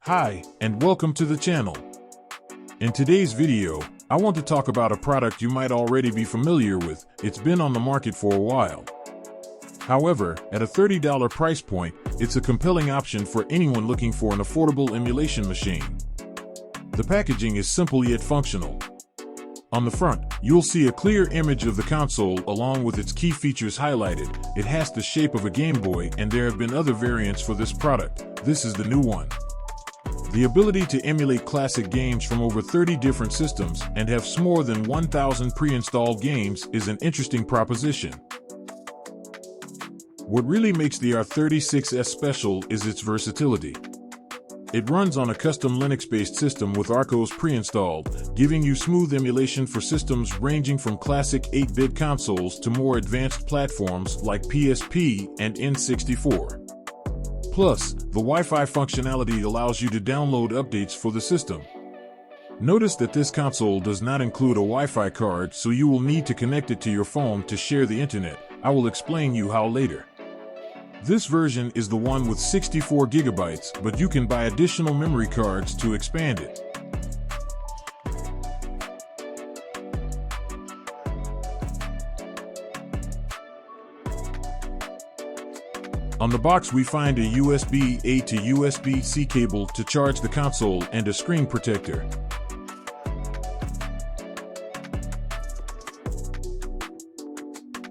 Hi, and welcome to the channel. In today's video, I want to talk about a product you might already be familiar with. It's been on the market for a while. However, at a $30 price point, it's a compelling option for anyone looking for an affordable emulation machine. The packaging is simple yet functional. On the front, you'll see a clear image of the console along with its key features highlighted. It has the shape of a Game Boy, and there have been other variants for this product. This is the new one. The ability to emulate classic games from over 30 different systems and have more than 1,000 pre-installed games is an interesting proposition. What really makes the R36S special is its versatility. It runs on a custom Linux-based system with RCOS pre-installed, giving you smooth emulation for systems ranging from classic 8-bit consoles to more advanced platforms like PSP and N64. Plus, the Wi-Fi functionality allows you to download updates for the system. Notice that this console does not include a Wi-Fi card, so you will need to connect it to your phone to share the internet. I will explain you how later. This version is the one with 64 gigabytes, but you can buy additional memory cards to expand it. On the box we find a USB-A to USB-C cable to charge the console and a screen protector.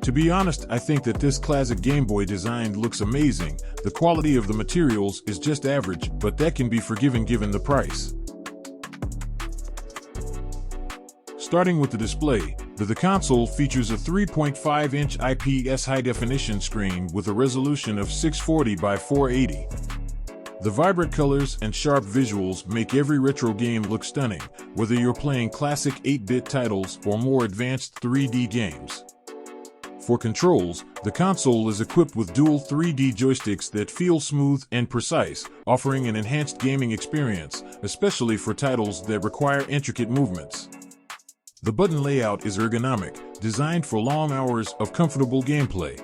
To be honest, I think that this classic Game Boy design looks amazing. The quality of the materials is just average, but that can be forgiven given the price. Starting with the display, the console features a 3.5-inch IPS high-definition screen with a resolution of 640 by 480. The vibrant colors and sharp visuals make every retro game look stunning, whether you're playing classic 8-bit titles or more advanced 3D games. For controls, the console is equipped with dual 3D joysticks that feel smooth and precise, offering an enhanced gaming experience, especially for titles that require intricate movements. The button layout is ergonomic, designed for long hours of comfortable gameplay.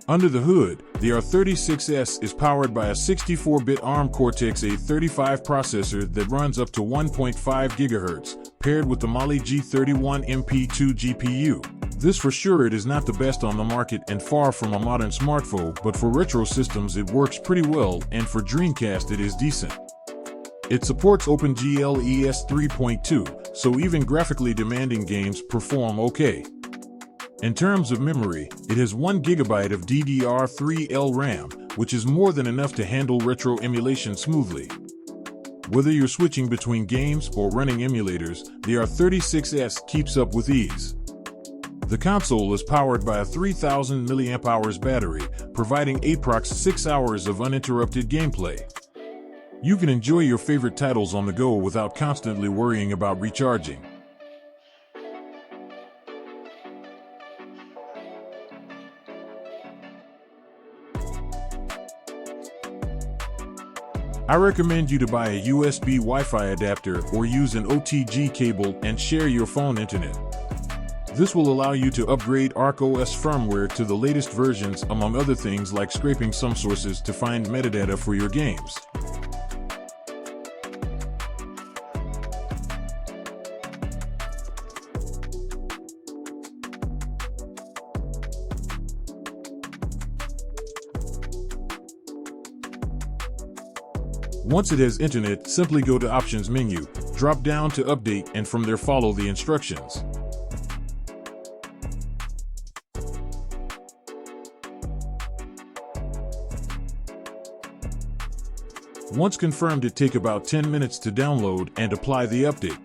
Under the hood, the R36S is powered by a 64-bit ARM Cortex-A35 processor that runs up to 1.5 GHz, paired with the Mali G31 MP2 GPU. This for sure it is not the best on the market and far from a modern smartphone, but for retro systems it works pretty well, and for Dreamcast it is decent. It supports OpenGL ES 3.2, so even graphically demanding games perform okay. In terms of memory, it has 1 GB of DDR3L RAM, which is more than enough to handle retro emulation smoothly. Whether you're switching between games or running emulators, the R36S keeps up with ease. The console is powered by a 3000 mAh battery, providing approx 6 hours of uninterrupted gameplay. You can enjoy your favorite titles on the go without constantly worrying about recharging. I recommend you to buy a USB Wi-Fi adapter or use an OTG cable and share your phone internet. This will allow you to upgrade RCOS firmware to the latest versions, among other things like scraping some sources to find metadata for your games. Once it has internet, simply go to Options menu, drop down to Update, and from there follow the instructions. Once confirmed, it takes about 10 minutes to download and apply the update.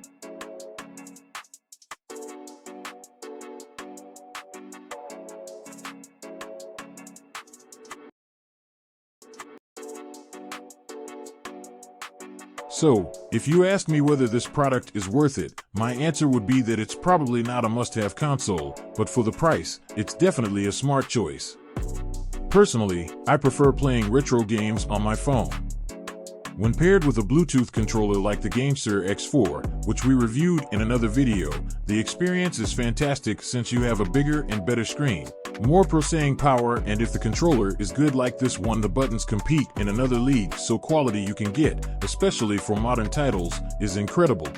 So, if you ask me whether this product is worth it, my answer would be that it's probably not a must-have console, but for the price, it's definitely a smart choice. Personally, I prefer playing retro games on my phone. When paired with a Bluetooth controller like the GameSir X4, which we reviewed in another video, the experience is fantastic since you have a bigger and better screen. More processing power, and if the controller is good like this one, the buttons compete in another league, so quality you can get, especially for modern titles, is incredible.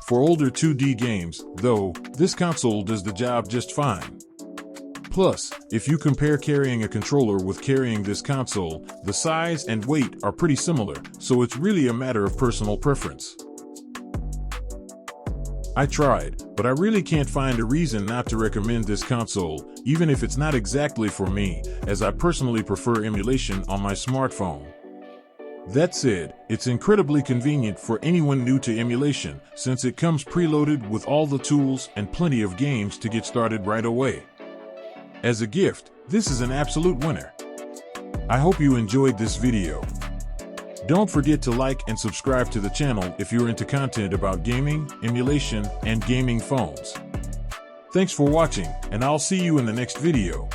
For older 2D games, though, this console does the job just fine. Plus, if you compare carrying a controller with carrying this console, the size and weight are pretty similar, so it's really a matter of personal preference. I tried, but I really can't find a reason not to recommend this console, even if it's not exactly for me, as I personally prefer emulation on my smartphone. That said, it's incredibly convenient for anyone new to emulation, since it comes preloaded with all the tools and plenty of games to get started right away. As a gift, this is an absolute winner. I hope you enjoyed this video. Don't forget to like and subscribe to the channel if you're into content about gaming, emulation, and gaming phones. Thanks for watching, and I'll see you in the next video.